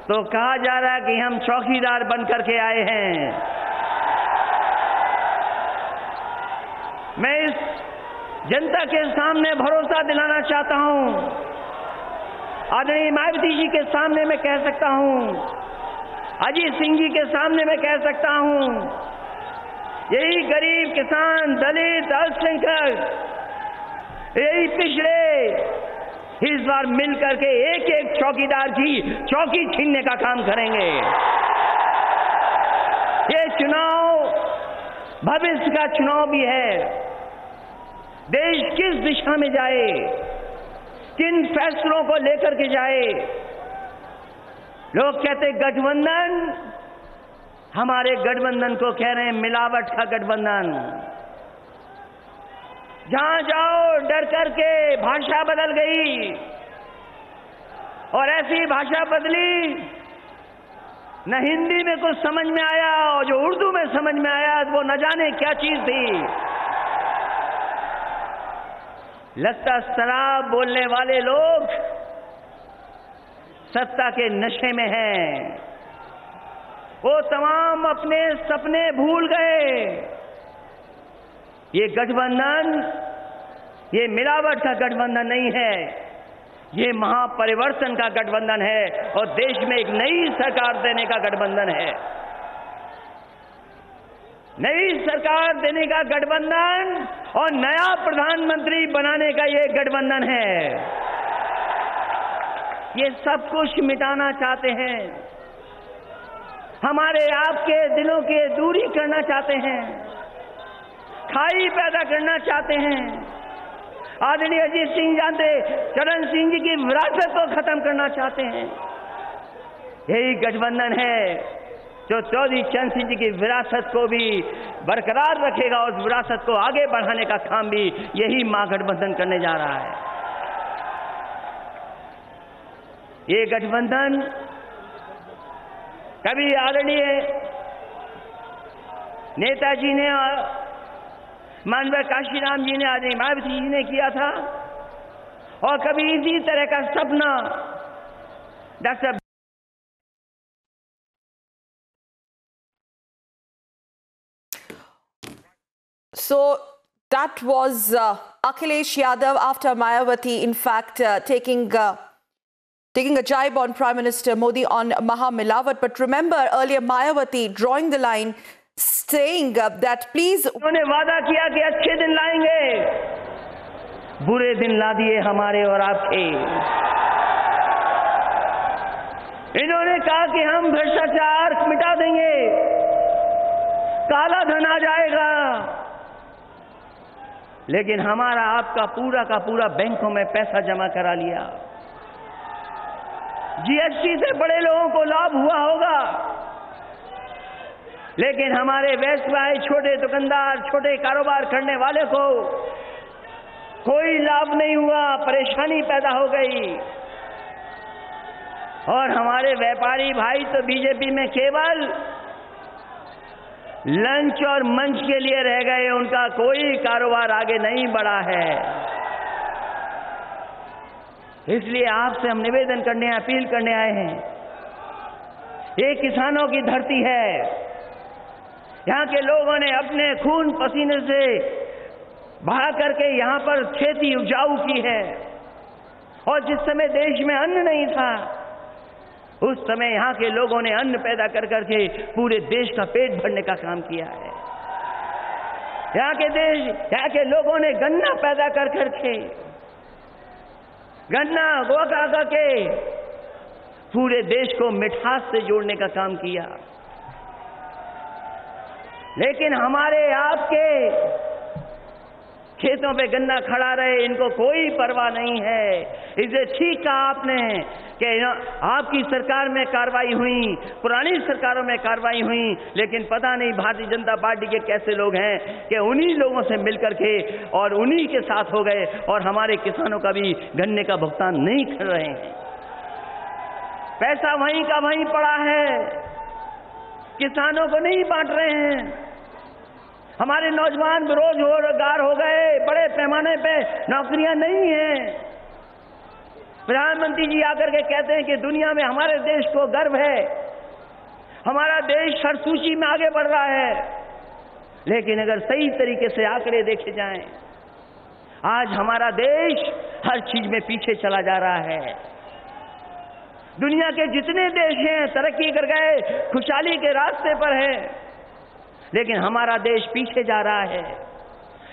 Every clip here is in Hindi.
तो कहा जा रहा है कि हम चौकीदार बन करके आए हैं। मैं इस जनता के सामने भरोसा दिलाना चाहता हूं, आदरणीय मायावती जी के सामने मैं कह सकता हूं, अजीत सिंह जी के सामने मैं कह सकता हूं, यही गरीब किसान, दलित, अल्पसंख्यक, यही पिछड़े इस बार मिल करके एक एक चौकीदार की चौकी छीनने का काम करेंगे। ये चुनाव भविष्य का चुनाव भी है। देश किस दिशा में जाए, किन फैसलों को लेकर के जाए। लोग कहते गठबंधन, हमारे गठबंधन को कह रहे हैं मिलावट का गठबंधन। जहां जाओ डर करके भाषा बदल गई, और ऐसी भाषा बदली न हिंदी में कुछ समझ में आया, और जो उर्दू में समझ में आया वो न जाने क्या चीज थी। लगता शराब बोलने वाले लोग सत्ता के नशे में हैं। वो तमाम अपने सपने भूल गए। ये गठबंधन, ये मिलावट का गठबंधन नहीं है, ये महापरिवर्तन का गठबंधन है और देश में एक नई सरकार देने का गठबंधन है। नई सरकार देने का गठबंधन और नया प्रधानमंत्री बनाने का ये गठबंधन है। ये सब कुछ मिटाना चाहते हैं, हमारे आपके दिलों की दूरी करना चाहते हैं, खाई पैदा करना चाहते हैं। आदरणीय अजीत सिंह जानते, चरण सिंह जी की विरासत को खत्म करना चाहते हैं। यही गठबंधन है जो चौधरी चरण सिंह जी की विरासत को भी बरकरार रखेगा और उस विरासत को आगे बढ़ाने का काम भी यही महागठबंधन करने जा रहा है। ये गठबंधन कभी आदरणीय नेताजी ने, माननीय काशीराम जी ने, आदरणीय मायावती जी ने किया था, और कभी इसी तरह का सपना doctor So that was Akhilesh Yadav after Mayawati, in fact, taking a jibe on Prime Minister Modi on Mahamilawat. But remember earlier Mayawati drawing the line, saying that please, उन्होंने वादा किया कि अच्छे दिन लाएंगे, बुरे दिन ला दिए हमारे और आपके। इन्होंने कहा कि हम भ्रष्टाचार मिटा देंगे, काला धन आ जाएगा, लेकिन हमारा आपका पूरा का पूरा बैंकों में पैसा जमा करा लिया। जीएसटी से बड़े लोगों को लाभ हुआ होगा, लेकिन हमारे व्यवसायी, छोटे दुकानदार, छोटे कारोबार करने वाले को कोई लाभ नहीं हुआ, परेशानी पैदा हो गई। और हमारे व्यापारी भाई तो बीजेपी में केवल लंच और मंच के लिए रह गए, उनका कोई कारोबार आगे नहीं बढ़ा है। इसलिए आपसे हम निवेदन करने, अपील करने आए हैं। ये किसानों की धरती है, यहाँ के लोगों ने अपने खून पसीने से बहा करके यहाँ पर खेती उपजाऊ की है, और जिस समय देश में अन्न नहीं था, उस समय यहाँ के लोगों ने अन्न पैदा कर करके पूरे देश का पेट भरने का काम किया है। यहाँ के लोगों ने गन्ना पैदा कर करके, गन्ना उगा करके पूरे देश को मिठास से जोड़ने का काम किया। लेकिन हमारे आपके खेतों पे गन्ना खड़ा रहे, इनको कोई परवाह नहीं है। इसे ठीक कहा आपने कि आपकी सरकार में कार्रवाई हुई, पुरानी सरकारों में कार्रवाई हुई, लेकिन पता नहीं भारतीय जनता पार्टी के कैसे लोग हैं कि उन्हीं लोगों से मिलकर के और उन्हीं के साथ हो गए और हमारे किसानों का भी गन्ने का भुगतान नहीं कर रहे हैं। पैसा वहीं का वहीं पड़ा है, किसानों को नहीं बांट रहे हैं। हमारे नौजवान बेरोजगार हो गए, बड़े पैमाने पे नौकरियां नहीं हैं। प्रधानमंत्री जी आकर के कहते हैं कि दुनिया में हमारे देश को गर्व है, हमारा देश हर सूची में आगे बढ़ रहा है। लेकिन अगर सही तरीके से आंकड़े देखे जाएं, आज हमारा देश हर चीज में पीछे चला जा रहा है। दुनिया के जितने देश हैं तरक्की कर गए, खुशहाली के रास्ते पर है, लेकिन हमारा देश पीछे जा रहा है।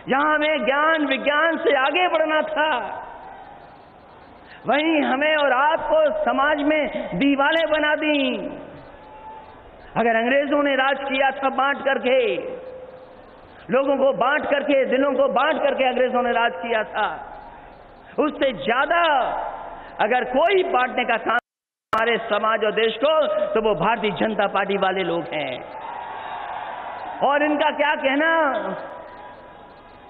जहां हमें ज्ञान विज्ञान से आगे बढ़ना था, वहीं हमें और आपको समाज में दीवारें बना दी। अगर अंग्रेजों ने राज किया था बांट करके, लोगों को बांट करके, दिलों को बांट करके अंग्रेजों ने राज किया था, उससे ज्यादा अगर कोई बांटने का काम हमारे समाज और देश को, तो वो भारतीय जनता पार्टी वाले लोग हैं। और इनका क्या कहना,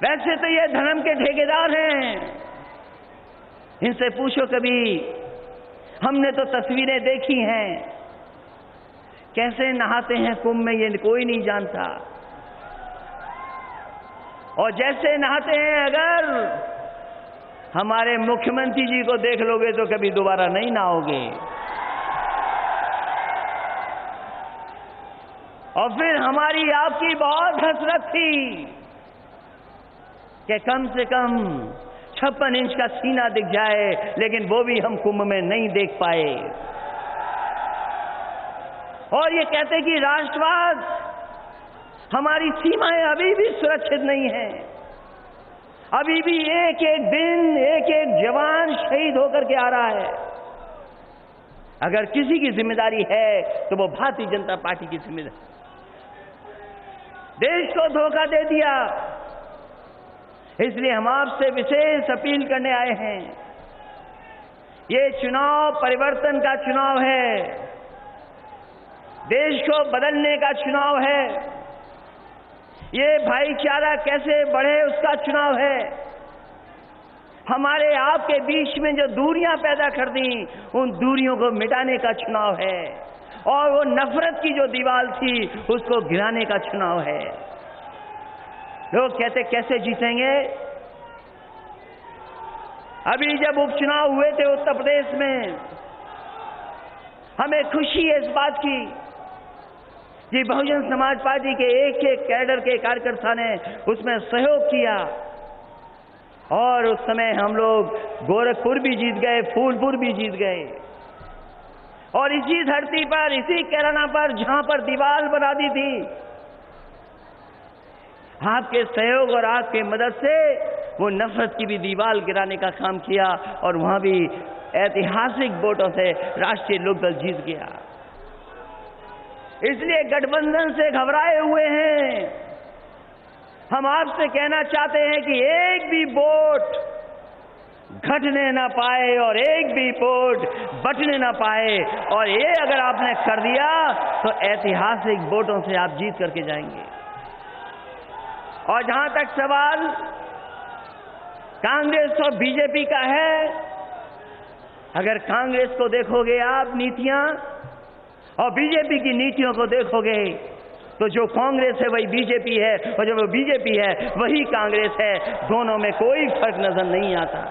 वैसे तो ये धर्म के ठेकेदार हैं, इनसे पूछो कभी, हमने तो तस्वीरें देखी हैं, कैसे नहाते हैं कुंभ में ये कोई नहीं जानता। और जैसे नहाते हैं, अगर हमारे मुख्यमंत्री जी को देख लोगे तो कभी दोबारा नहीं नहाओगे। और फिर हमारी आपकी बहुत हसरत थी कि कम से कम 56 इंच का सीना दिख जाए, लेकिन वो भी हम कुंभ में नहीं देख पाए। और ये कहते कि राष्ट्रवाद, हमारी सीमाएं अभी भी सुरक्षित नहीं हैं, अभी भी एक एक दिन एक एक जवान शहीद होकर के आ रहा है। अगर किसी की जिम्मेदारी है तो वो भारतीय जनता पार्टी की जिम्मेदारी। देश को धोखा दे दिया, इसलिए हम आपसे विशेष अपील करने आए हैं। ये चुनाव परिवर्तन का चुनाव है, देश को बदलने का चुनाव है, ये भाईचारा कैसे बढ़े उसका चुनाव है, हमारे आपके बीच में जो दूरियां पैदा कर दी उन दूरियों को मिटाने का चुनाव है, और वो नफरत की जो दीवार थी उसको गिराने का चुनाव है। लोग कहते कैसे जीतेंगे? अभी जब उपचुनाव हुए थे उत्तर प्रदेश में, हमें खुशी है इस बात की कि बहुजन समाज पार्टी के एक एक कैडर के कार्यकर्ता ने उसमें सहयोग किया, और उस समय हम लोग गोरखपुर भी जीत गए, फूलपुर भी जीत गए। और इसी धरती पर, इसी कैराना पर, जहां पर दीवार बना दी थी, आपके सहयोग और आपके मदद से वो नफरत की भी दीवार गिराने का काम किया, और वहां भी ऐतिहासिक वोटों से राष्ट्रीय लोकदल जीत गया। इसलिए गठबंधन से घबराए हुए हैं। हम आपसे कहना चाहते हैं कि एक भी वोट घटने ना पाए और एक भी वोट बटने ना पाए, और ये अगर आपने कर दिया तो ऐतिहासिक वोटों से आप जीत करके जाएंगे। और जहां तक सवाल कांग्रेस और बीजेपी का है, अगर कांग्रेस को देखोगे आप नीतियां, और बीजेपी की नीतियों को देखोगे, तो जो कांग्रेस है वही बीजेपी है, और जो वो बीजेपी है वही कांग्रेस है। दोनों में कोई फर्क नजर नहीं आता।